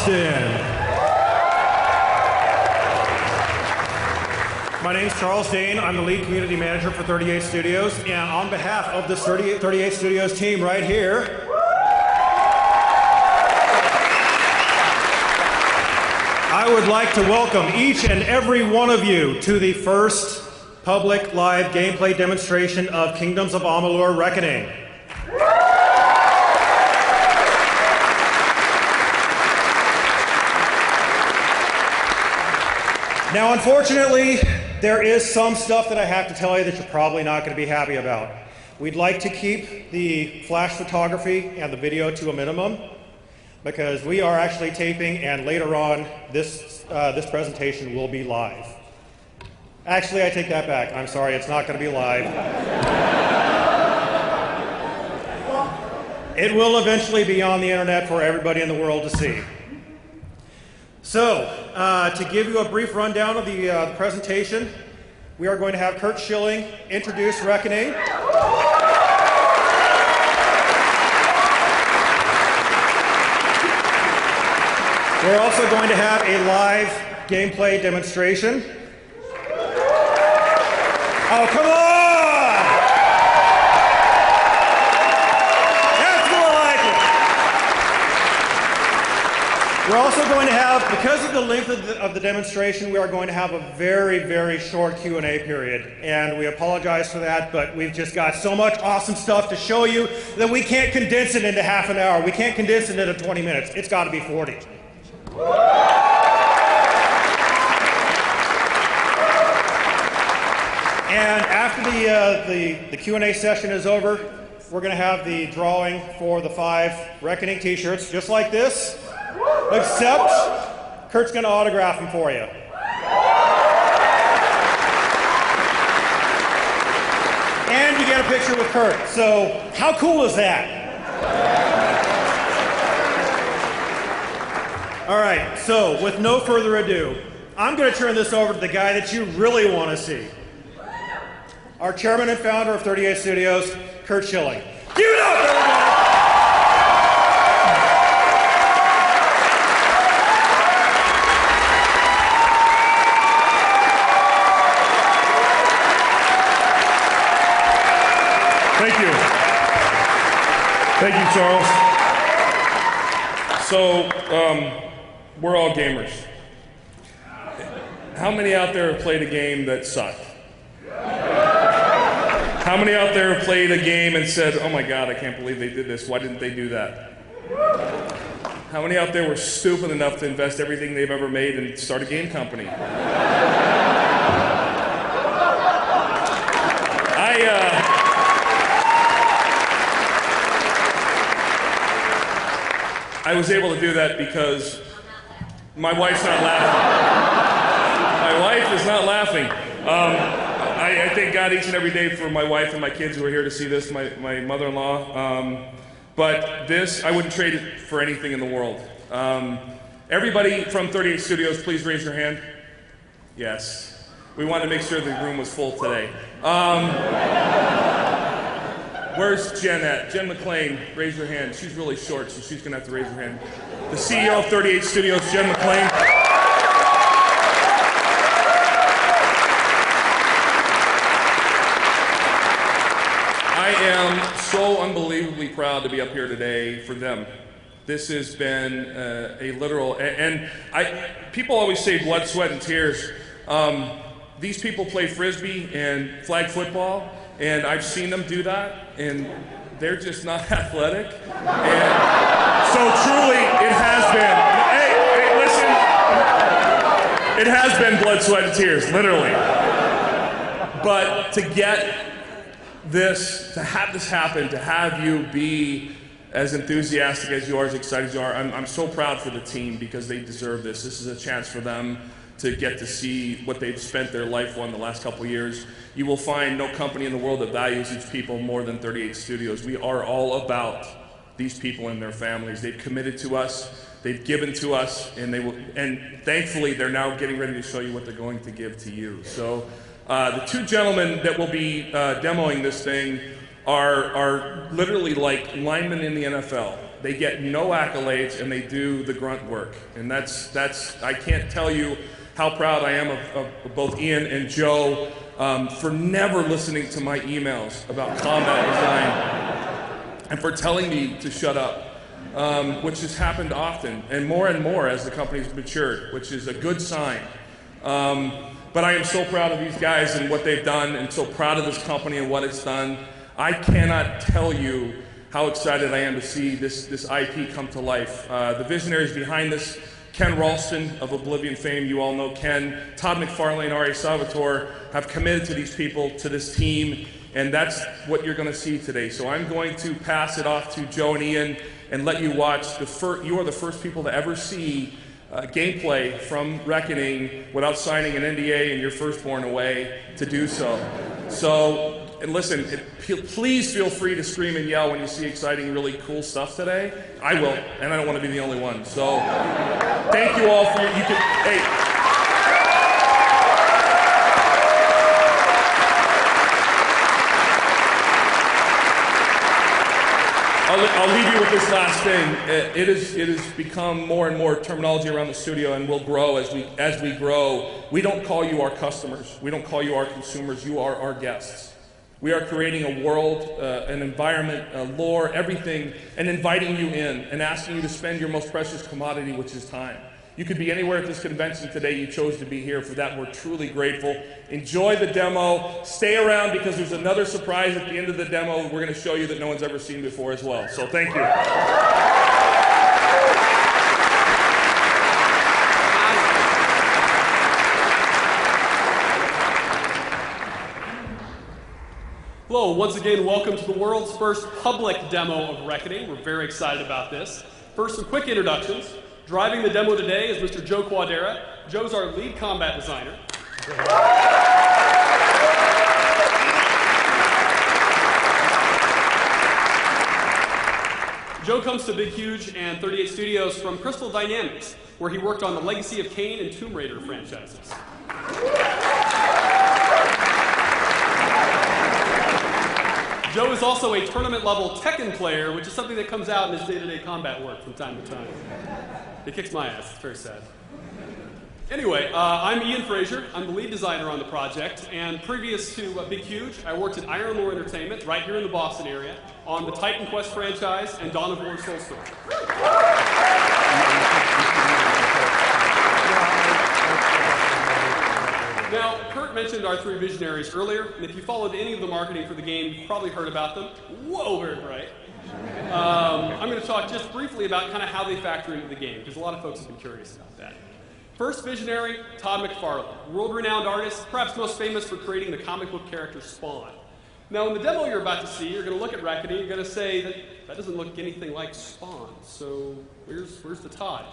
Austin. My name's Charles Dane. I'm the lead community manager for 38 Studios, and on behalf of this 38 Studios team right here, I would like to welcome each and every one of you to the first public live gameplay demonstration of Kingdoms of Amalur Reckoning. Now, unfortunately, there is some stuff that I have to tell you that you're probably not going to be happy about. We'd like to keep the flash photography and the video to a minimum because we are actually taping, and later on, this presentation will be live. Actually, I take that back. I'm sorry, it's not going to be live. It will eventually be on the internet for everybody in the world to see. So, to give you a brief rundown of the presentation, we are going to have Kurt Schilling introduce Reckoning. We're also going to have a live gameplay demonstration. Oh, come on! That's more like it. We're also going to have, because of the length of the demonstration, we are going to have a very, very short Q&A period. And we apologize for that, but we've just got so much awesome stuff to show you that we can't condense it into half an hour. We can't condense it into 20 minutes. It's got to be 40. And after the Q&A session is over, we're going to have the drawing for the 5 Reckoning t-shirts, just like this, except Kurt's going to autograph them for you. And you get a picture with Kurt. So how cool is that? All right, so with no further ado, I'm going to turn this over to the guy that you really want to see. Our chairman and founder of 38 Studios, Kurt Schilling. Give it up, everybody! Thank you. Thank you, Charles. So, we're all gamers. How many out there have played a game that sucked? How many out there have played a game and said, oh my God, I can't believe they did this. Why didn't they do that? How many out there were stupid enough to invest everything they've ever made and start a game company? I was able to do that because my wife's not laughing. My wife is not laughing. I thank God each and every day for my wife and my kids who are here to see this, my mother-in-law. But this, I wouldn't trade it for anything in the world. Everybody from 38 Studios, please raise your hand. Yes. We wanted to make sure the room was full today. Where's Jen at? Jen McClain, raise your hand. She's really short, so she's going to have to raise her hand. The CEO of 38 Studios, Jen McClain. I am so unbelievably proud to be up here today for them. This has been a literal, and people always say blood, sweat, and tears. These people play Frisbee and flag football, and I've seen them do that, and they're just not athletic. And so truly, it has been, hey, listen, it has been blood, sweat, and tears, literally. But to get this, to have this happen, to have you be as enthusiastic as you are, as excited as you are, I'm so proud for the team because they deserve this. This is a chance for them to get to see what they've spent their life on the last couple of years. You will find no company in the world that values its people more than 38 Studios. We are all about these people and their families. They've committed to us, they've given to us, and thankfully they're now getting ready to show you what they're going to give to you. So the 2 gentlemen that will be demoing this thing are literally like linemen in the NFL. They get no accolades, and they do the grunt work. And I can't tell you how proud I am of both Ian and Joe for never listening to my emails about combat design and for telling me to shut up, which has happened often and more as the company's matured, which is a good sign. But I am so proud of these guys and what they've done, and so proud of this company and what it's done. I cannot tell you how excited I am to see this IP come to life. The visionaries behind this, Ken Ralston of Oblivion fame, you all know Ken, Todd McFarlane, R.A. Salvatore, have committed to these people, to this team, and that's what you're going to see today. So I'm going to pass it off to Joe and Ian and let you watch. You are the first people to ever see gameplay from Reckoning without signing an NDA and your firstborn away to do so. So, and listen, please feel free to scream and yell when you see exciting, really cool stuff today. I will, and I don't want to be the only one. So, thank you all for your, hey. I'll leave you with this last thing. It has become more and more terminology around the studio, and will grow as we grow. We don't call you our customers. We don't call you our consumers. You are our guests. We are creating a world, an environment, a lore, everything, and inviting you in and asking you to spend your most precious commodity, which is time. You could be anywhere at this convention today. You chose to be here. For that, we're truly grateful. Enjoy the demo. Stay around because there's another surprise at the end of the demo we're going to show you that no one's ever seen before as well. So thank you. Hello, once again, welcome to the world's first public demo of Reckoning. We're very excited about this. First, some quick introductions. Driving the demo today is Mr. Joe Quadera. Joe's our lead combat designer. Joe comes to Big Huge and 38 Studios from Crystal Dynamics, where he worked on the Legacy of Kain and Tomb Raider franchises. Joe is also a tournament-level Tekken player, which is something that comes out in his day-to-day combat work from time to time. He kicks my ass. It's very sad. Anyway, I'm Ian Frazier. I'm the lead designer on the project, and previous to Big Huge, I worked at Amalur Entertainment, right here in the Boston area, on the Titan Quest franchise and Dawn of War Soulstorm. Now, Kurt mentioned our three visionaries earlier, and if you followed any of the marketing for the game, you've probably heard about them. Whoa, very bright. I'm going to talk just briefly about kind of how they factor into the game, because a lot of folks have been curious about that. First visionary, Todd McFarlane, world-renowned artist, perhaps most famous for creating the comic book character Spawn. Now, in the demo you're about to see, you're going to look at Reckoning, you're going to say that doesn't look anything like Spawn, so where's the Todd?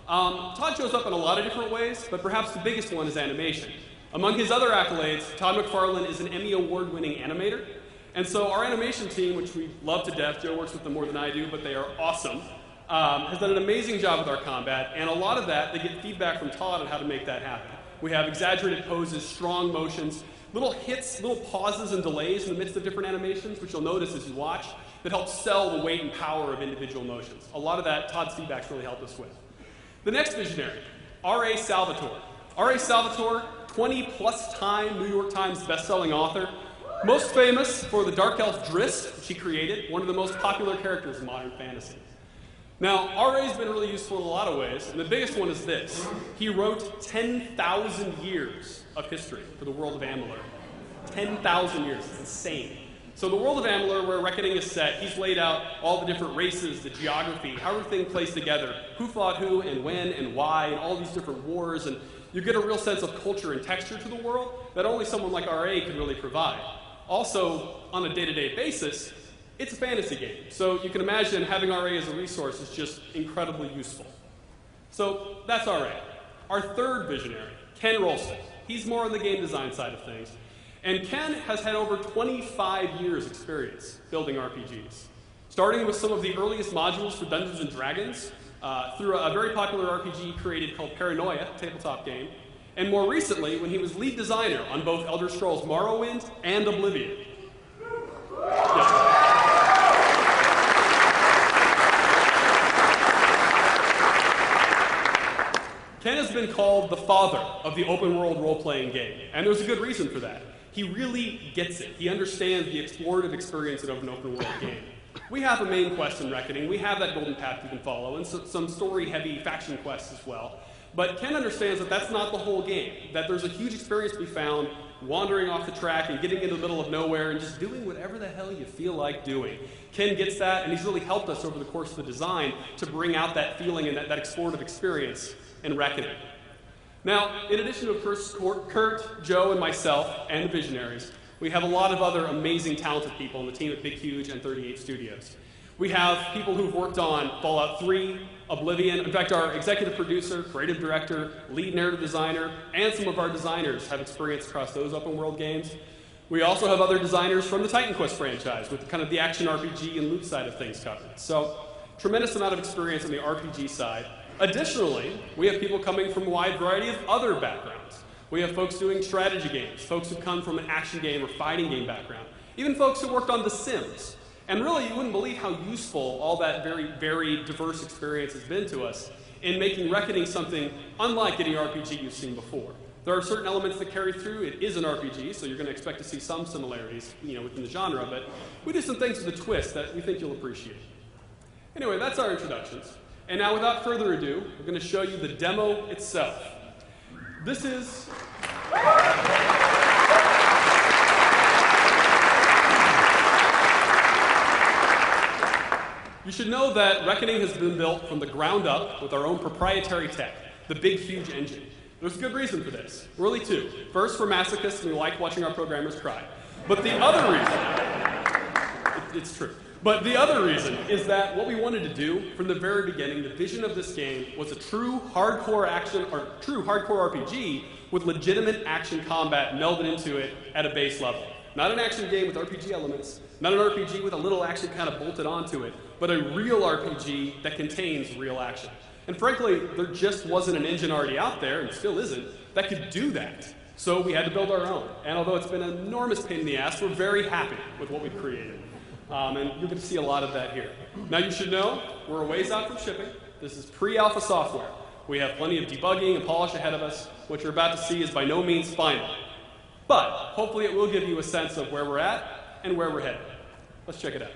Todd shows up in a lot of different ways, but perhaps the biggest one is animation. Among his other accolades, Todd McFarlane is an Emmy Award-winning animator. And so our animation team, which we love to death, Joe works with them more than I do, but they are awesome, has done an amazing job with our combat. And a lot of that, they get feedback from Todd on how to make that happen. We have exaggerated poses, strong motions, little hits, little pauses and delays in the midst of different animations, which you'll notice as you watch, that help sell the weight and power of individual motions. A lot of that, Todd's feedback's really helped us with. The next visionary, R.A. Salvatore. R.A. Salvatore, 20-plus time New York Times bestselling author, most famous for the Dark Elf Drizzt, which he created, one of the most popular characters in modern fantasy. Now, R.A.'s been really useful in a lot of ways, and the biggest one is this. He wrote 10,000 years of history for the world of Amalur. 10,000 years, it's insane. So the world of Amalur, where Reckoning is set, he's laid out all the different races, the geography, how everything plays together, who fought who and when and why, and all these different wars, and you get a real sense of culture and texture to the world that only someone like R.A. can really provide. Also, on a day-to-day basis, it's a fantasy game. So you can imagine having R.A. as a resource is just incredibly useful. So that's R.A. Our third visionary, Ken Ralston. He's more on the game design side of things. And Ken has had over 25 years experience building RPGs, starting with some of the earliest modules for Dungeons & Dragons, through a very popular RPG created called Paranoia, a tabletop game, and more recently when he was lead designer on both Elder Scrolls Morrowind and Oblivion. Yes. Ken has been called the father of the open world role-playing game, and there's a good reason for that. He really gets it. He understands the explorative experience of an open world game. We have a main quest in Reckoning, we have that golden path you can follow, and some story-heavy faction quests as well. But Ken understands that that's not the whole game, that there's a huge experience to be found wandering off the track and getting into the middle of nowhere and just doing whatever the hell you feel like doing. Ken gets that, and he's really helped us over the course of the design to bring out that feeling and that explorative experience in Reckoning. Now, in addition to Kurt, Joe, and myself, and the Visionaries, we have a lot of other amazing, talented people on the team at Big Huge and 38 Studios. We have people who've worked on Fallout 3, Oblivion. In fact, our executive producer, creative director, lead narrative designer, and some of our designers have experience across those open world games. We also have other designers from the Titan Quest franchise with kind of the action RPG and loot side of things covered. So, tremendous amount of experience on the RPG side. Additionally, we have people coming from a wide variety of other backgrounds. We have folks doing strategy games, folks who come from an action game or fighting game background, even folks who worked on The Sims. And really, you wouldn't believe how useful all that very diverse experience has been to us in making Reckoning something unlike any RPG you've seen before. There are certain elements that carry through. It is an RPG, so you're going to expect to see some similarities, within the genre, but we do some things with a twist that we think you'll appreciate. Anyway, that's our introductions. And now, without further ado, we're going to show you the demo itself. This is... You should know that Reckoning has been built from the ground up with our own proprietary tech, the Big Huge engine. There's a good reason for this. Really two. First, we're masochists and we like watching our programmers cry. But the other reason, it's true. But the other reason is that what we wanted to do from the very beginning, the vision of this game was a true hardcore RPG with legitimate action combat melded into it at a base level. Not an action game with RPG elements, not an RPG with a little action kind of bolted onto it, but a real RPG that contains real action. And frankly, there just wasn't an engine already out there, and still isn't, that could do that. So we had to build our own. And although it's been an enormous pain in the ass, we're very happy with what we've created. And you're going to see a lot of that here. Now you should know, we're a ways out from shipping. This is pre-alpha software. We have plenty of debugging and polish ahead of us. What you're about to see is by no means final. But hopefully it will give you a sense of where we're at and where we're headed. Let's check it out.